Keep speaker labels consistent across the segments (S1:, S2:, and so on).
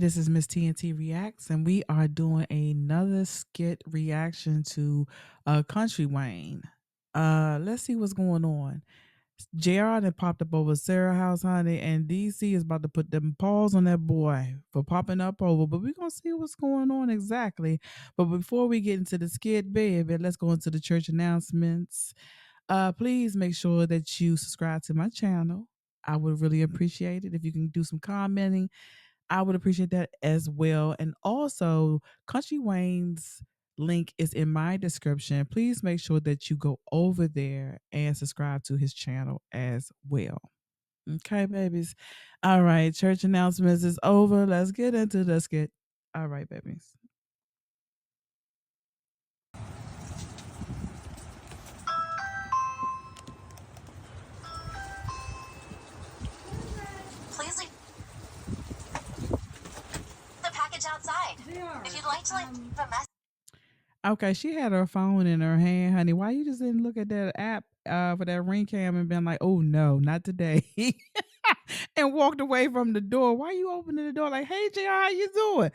S1: this is Miss TNT Reacts, and we are doing another skit reaction to Country Wayne. Let's see what's going on. JR that popped up over Sarah House, honey, and DC is about to put them paws on that boy for popping up over. But we're gonna see what's going on exactly. But before we get into the skit, baby, let's go into the church announcements. Please make sure that you subscribe to my channel. I would really appreciate it if you can do some commenting. I would appreciate that as well. And also, Country Wayne's link is in my description. Please make sure that you go over there and subscribe to his channel as well. Okay, babies. All right, church announcements is over. Let's get into the skit. All right, babies.
S2: Please leave the package outside. If you'd like to leave a message.
S1: Okay, she had her phone in her hand, honey. Why you just didn't look at that app for that ring cam and been like, oh no, not today. And walked away from the door. Why you opening the door like, hey JR, how you doing?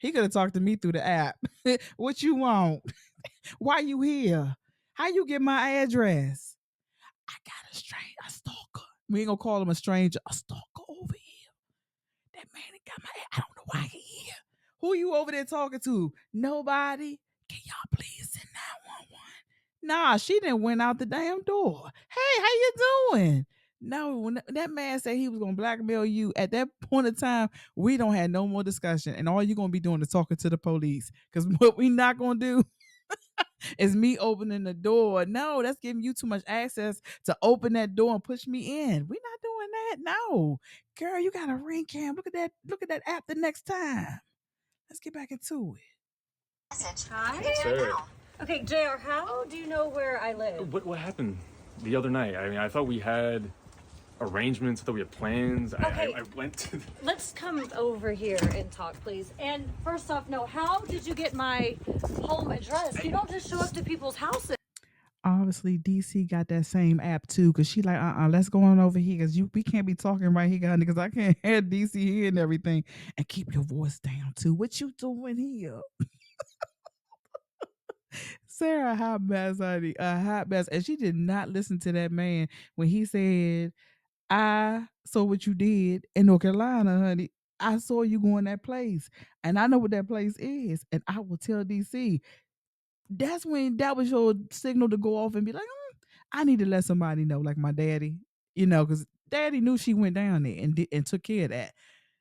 S1: He could have talked to me through the app. What you want? Why you here? How you get my address? I got a stalker. We ain't gonna call him a stranger, a stalker over here. That man ain't got my I don't know why he here. Who you over there talking to? Nobody? Can y'all please send 911? Nah, she didn't went out the damn door. Hey, how you doing? No, when that man said he was gonna blackmail you, at that point in time, we don't have no more discussion, and all you're gonna be doing is talking to the police. Because what we not gonna do is me opening the door. No, that's giving you too much access to open that door and push me in. We're not doing that. No, girl, you got a ring cam. Look at that. Look at that app the next time. Let's get back into it.
S2: Message.
S3: Hi.
S2: You can do it
S4: Sir.
S2: now.
S3: Okay, JR, how do you know where I live?
S4: What happened the other night? I mean, I thought we had arrangements. I thought we had plans.
S3: Okay.
S4: I went to.
S3: Let's come over here and talk, please. And first off, no, how did you get my home address? You don't just show up to people's houses.
S1: Obviously, DC got that same app too, cause she like, let's go on over here, cause we can't be talking right here, honey, cause I can't hear DC here and everything, and keep your voice down too. What you doing here? Sarah, hot mess, honey, a hot mess, and she did not listen to that man when he said, "I saw what you did in North Carolina, honey. I saw you going that place, and I know what that place is, and I will tell DC." That's when that was your signal to go off and be like, I need to let somebody know, like my daddy, because daddy knew she went down there and took care of that.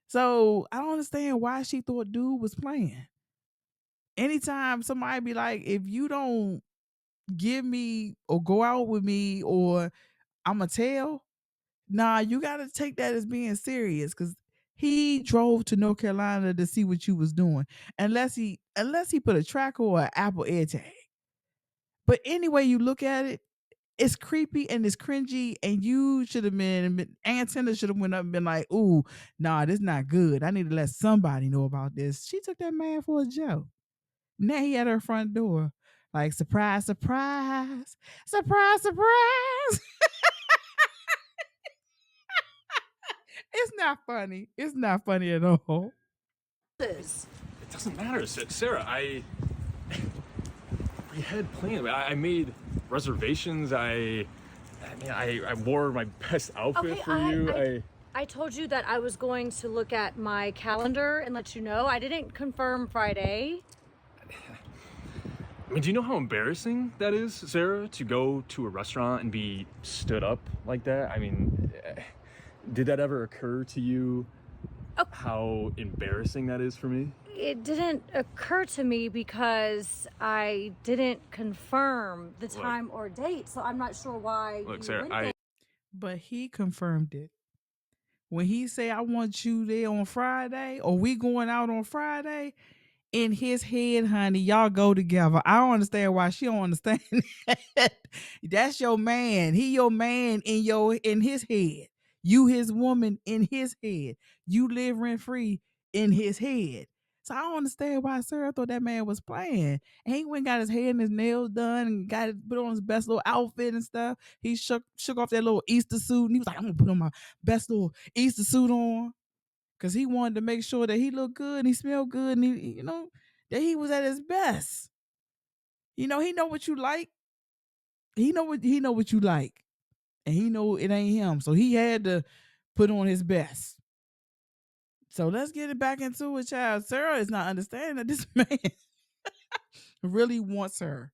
S1: So I don't understand why she thought dude was playing. Anytime somebody be like, if you don't give me or go out with me or I'ma tell, nah, you gotta take that as being serious because he drove to North Carolina to see what you was doing. Unless he put a tracker or an Apple AirTag. But anyway you look at it, it's creepy and it's cringy, and you should have been antenna should have went up and been like, ooh, nah, this not good. I need to let somebody know about this. She took that man for a joke. Now he at her front door. Like, surprise, surprise, surprise, surprise. It's not funny. It's not funny at all.
S4: It doesn't matter, Sarah. We had plans. I made reservations. I wore my best outfit
S3: Okay,
S4: for you.
S3: I told you that I was going to look at my calendar and let you know. I didn't confirm Friday.
S4: I mean, do you know how embarrassing that is, Sarah, to go to a restaurant and be stood up like that? I mean, did that ever occur to you? How embarrassing that is for me?
S3: It didn't occur to me because I didn't confirm the time or date, so I'm not sure why.
S4: Look,
S3: you
S4: Sarah,
S3: went there.
S1: But he confirmed it. When he say, I want you there on Friday, or we going out on Friday, in his head, honey, y'all go together. I don't understand why she don't understand that. That's your man. He your man in his head. You his woman in his head. You live rent free in his head. So I don't understand why Sarah thought that man was playing. And he went and got his hair and his nails done and put on his best little outfit and stuff. He shook off that little Easter suit and he was like, I'm gonna put on my best little Easter suit on. because he wanted to make sure that he looked good and he smelled good and that he was at his best. He know what you like. He know what you like, and he know it ain't him. So he had to put on his best. So let's get it back into it, child. Sarah is not understanding that this man really wants her.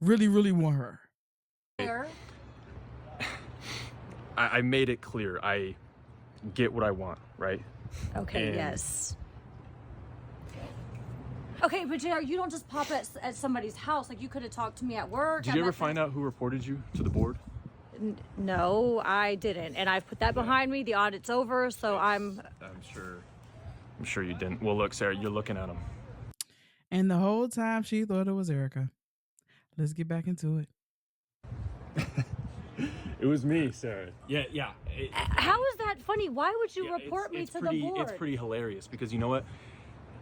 S1: Really, really want her.
S3: There.
S4: I made it clear. I get what I want, right?
S3: Okay,
S4: And-
S3: yes. Okay, but JR, you don't just pop at somebody's house. Like, you could have talked to me at work.
S4: Did you ever find out who reported you to the board?
S3: No, I didn't. And I've put that behind me. The audit's over, so I'm
S4: sure you didn't. Well, look, Sarah, you're looking at him.
S1: And the whole time she thought it was Erica. Let's get back into it.
S4: It was me, Sarah. Yeah.
S3: How is that funny? Why would you report me to the board?
S4: It's pretty hilarious because you know what?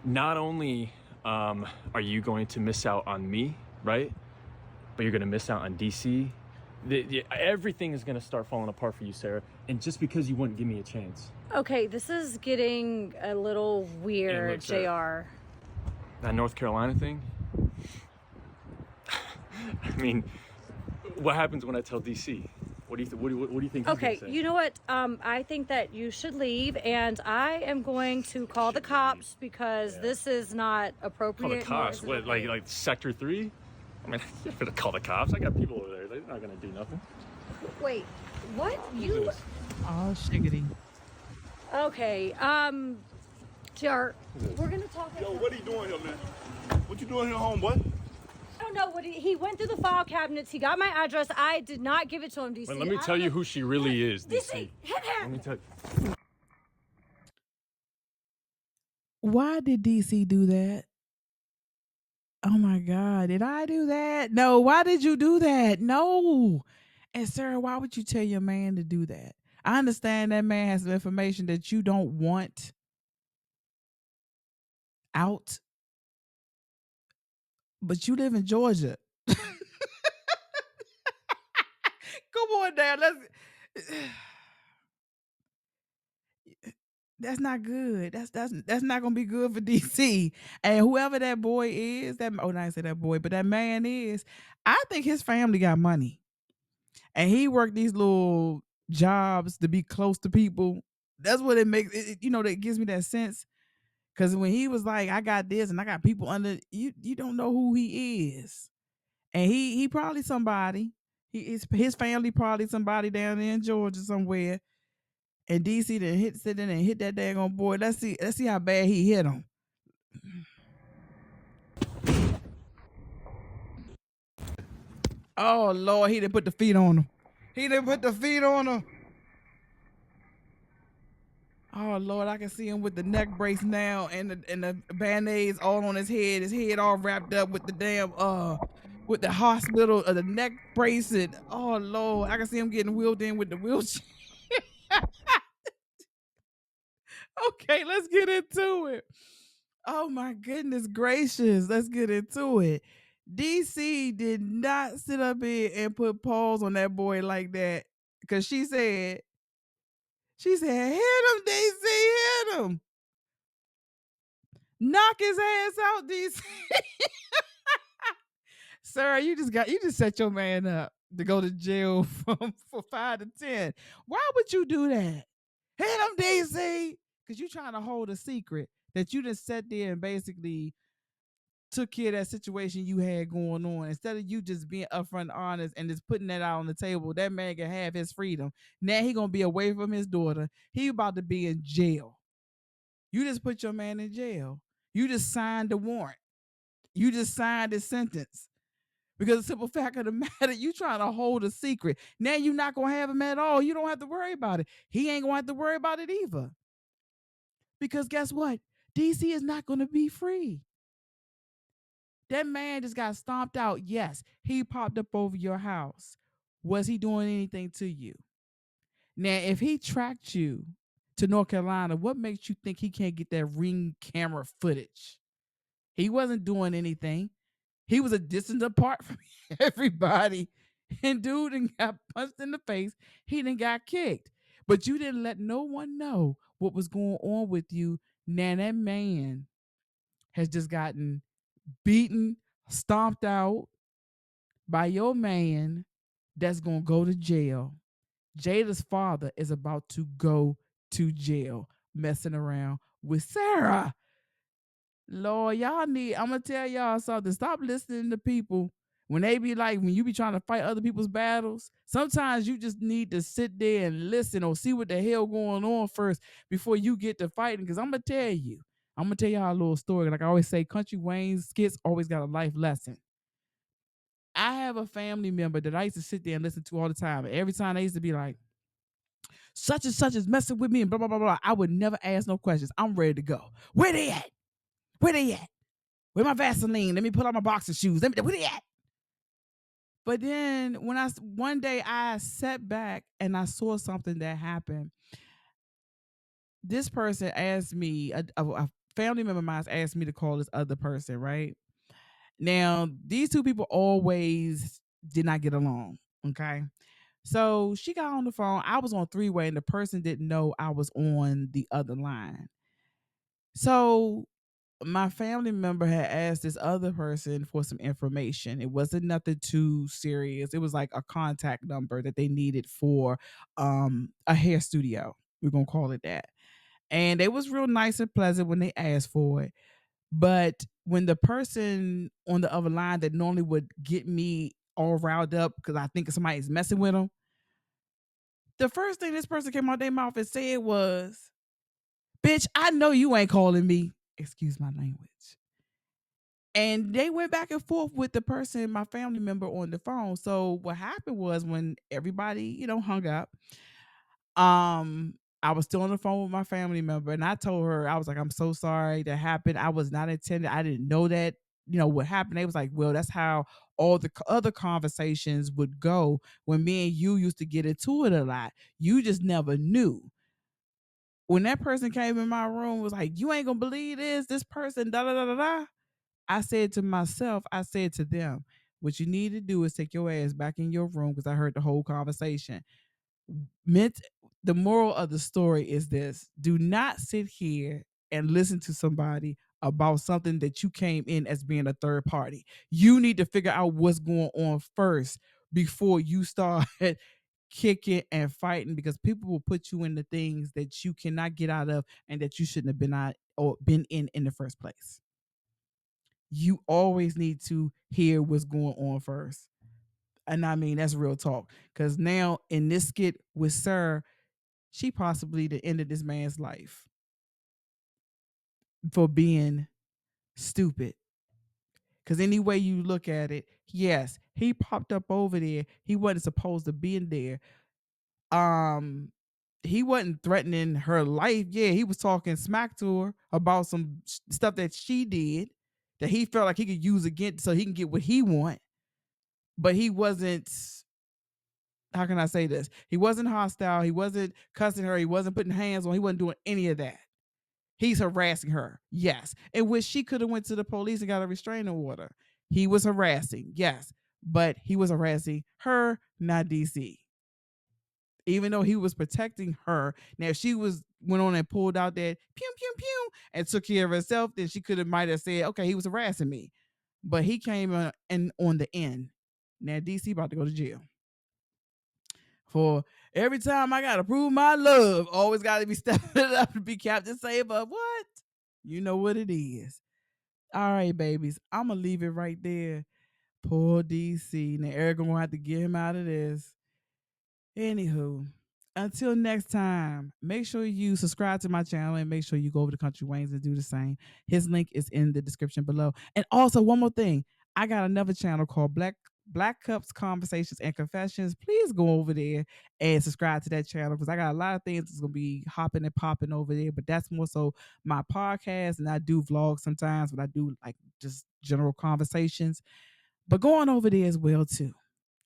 S4: Not only are you going to miss out on me, right? But you're going to miss out on DC. Everything is going to start falling apart for you, Sarah. And just because you wouldn't give me a chance.
S3: Okay, this is getting a little weird,
S4: look, Sarah,
S3: JR.
S4: That North Carolina thing? I mean, what happens when I tell DC? What do you think?
S3: Okay,
S4: he's gonna say?
S3: you know what? I think that you should leave, and I am going to call the cops because this is not
S4: Call
S3: appropriate.
S4: the cops? What,
S3: okay.
S4: like Sector 3? I mean, you're gonna call the cops. I got people over there. They're not gonna do nothing.
S3: Wait, what? You?
S1: Oh, shiggity.
S3: Okay, JR, we're gonna talk.
S5: Yo, what are you doing here, man? What you doing here, homeboy?
S3: I don't know what he went through the file cabinets. He got my address. I did not give it to him, DC.
S4: But let me tell you who she really is, DC.
S3: Hit
S4: Let
S3: him.
S4: me tell you.
S1: Why did DC do that? Oh my God. Did I do that? No. Why did you do that? No. And Sarah, why would you tell your man to do that? I understand that man has some information that you don't want out, but you live in Georgia. Come on now. That's not good. That's not gonna be good for DC. And whoever that boy is, I say that boy, but that man is, I think his family got money. And he worked these little jobs to be close to people. That's what it makes that gives me that sense. Cause when he was like, I got this and I got people under you don't know who he is. And he probably somebody. His family probably somebody down there in Georgia somewhere. And DC then sit in and hit that daggone boy. Let's see how bad he hit him. Oh Lord, he didn't put the feet on him. Oh Lord, I can see him with the neck brace now and the band-aids all on his head all wrapped up with the damn with the hospital the neck brace and oh Lord, I can see him getting wheeled in with the wheelchair. Okay, let's get into it. Oh my goodness gracious, let's get into it. DC did not sit up here and put paws on that boy like that because she said, hit him, DC, hit him. Knock his ass out, DC. Sarah, you just set your man up to go to jail for 5 to 10. Why would you do that? Hit him, DC. Because you're trying to hold a secret that you just sat there and basically took care of that situation you had going on. Instead of you just being upfront and honest and just putting that out on the table, that man can have his freedom. Now he gonna be away from his daughter. He about to be in jail. You just put your man in jail. You just signed the warrant. You just signed the sentence. Because the simple fact of the matter, you trying to hold a secret. Now you're not gonna have him at all. You don't have to worry about it. He ain't gonna have to worry about it either. Because guess what? DC is not gonna be free. That man just got stomped out. Yes, he popped up over your house. Was he doing anything to you? Now, if he tracked you to North Carolina, what makes you think he can't get that ring camera footage? He wasn't doing anything. He was a distance apart from everybody. And dude and got punched in the face. He didn't got kicked. But you didn't let no one know what was going on with you. Now that man has just gotten beaten, stomped out by your man that's gonna go to jail. Jada's father is about to go to jail messing around with Sarah. Lord, y'all need, I'm gonna tell y'all something. Stop listening to people when they be like, when you be trying to fight other people's battles. Sometimes you just need to sit there and listen or see what the hell going on first before you get to fighting. Cause I'm gonna tell y'all a little story. Like I always say, Country Wayne's skits always got a life lesson. I have a family member that I used to sit there and listen to all the time. Every time they used to be like, such and such is messing with me and blah, blah, blah, blah. I would never ask no questions. I'm ready to go. Where they at? Where they at? Where my Vaseline? Let me put on my boxing shoes. Where they at? But then when one day I sat back and I saw something that happened. This person asked me, a family member of mine asked me to call this other person, right? Now, these two people always did not get along. Okay. So she got on the phone. I was on three-way and the person didn't know I was on the other line. So my family member had asked this other person for some information. It wasn't nothing too serious. It was like a contact number that they needed for a hair studio. We're gonna call it that. And they was real nice and pleasant when they asked for it. But when the person on the other line that normally would get me all riled up because I think somebody's messing with them, the first thing this person came out their mouth and said was, "Bitch, I know you ain't calling me." Excuse my language. And they went back and forth with the person, my family member, on the phone. So what happened was when everybody, hung up, I was still on the phone with my family member and I told her, I was like, I'm so sorry that happened. I was not intended. I didn't know that, what happened. They was like, well, that's how all the other conversations would go when me and you used to get into it a lot. You just never knew. When that person came in my room, was like, you ain't gonna believe this person, da da da da da. I said to myself, I said to them, what you need to do is take your ass back in your room because I heard the whole conversation. Meant the moral of the story is this: do not sit here and listen to somebody about something that you came in as being a third party. You need to figure out what's going on first before you start kicking and fighting, because people will put you into things that you cannot get out of and that you shouldn't have been out or been in the first place. You always need to hear what's going on first. And I mean, that's real talk. Because now in this skit with Sir, she possibly the end of this man's life for being stupid. Because any way you look at it, yes, he popped up over there. He wasn't supposed to be in there. Um, he wasn't threatening her life. Yeah, he was talking smack to her about some stuff that she did that he felt like he could use again so he can get what he want. But he wasn't, how can I say this? He wasn't hostile. He wasn't cussing her. He wasn't putting hands on. He wasn't doing any of that. He's harassing her. Yes. In which she could have went to the police and got a restraining order. He was harassing. Yes. But he was harassing her, not DC. Even though he was protecting her. Now, if she went on and pulled out that pew pew pew and took care of herself, then she could have might have said, okay, he was harassing me. But he came and on the end. Now DC about to go to jail. For every time I gotta prove my love, always gotta be stepping up to be Captain Save Up. What? You know what it is. All right, babies. I'm gonna leave it right there. Poor DC. Now Eric gonna have to get him out of this. Anywho, until next time, make sure you subscribe to my channel and make sure you go over to Country Wayne's and do the same. His link is in the description below. And also, one more thing, I got another channel called Black Cups Conversations and Confessions. Please go over there and subscribe to that channel because I got a lot of things that's gonna be hopping and popping over there. But that's more so my podcast, and I do vlogs sometimes, but I do like just general conversations. But go on over there as well too.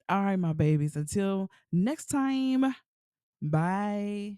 S1: All right, my babies. Until next time, bye.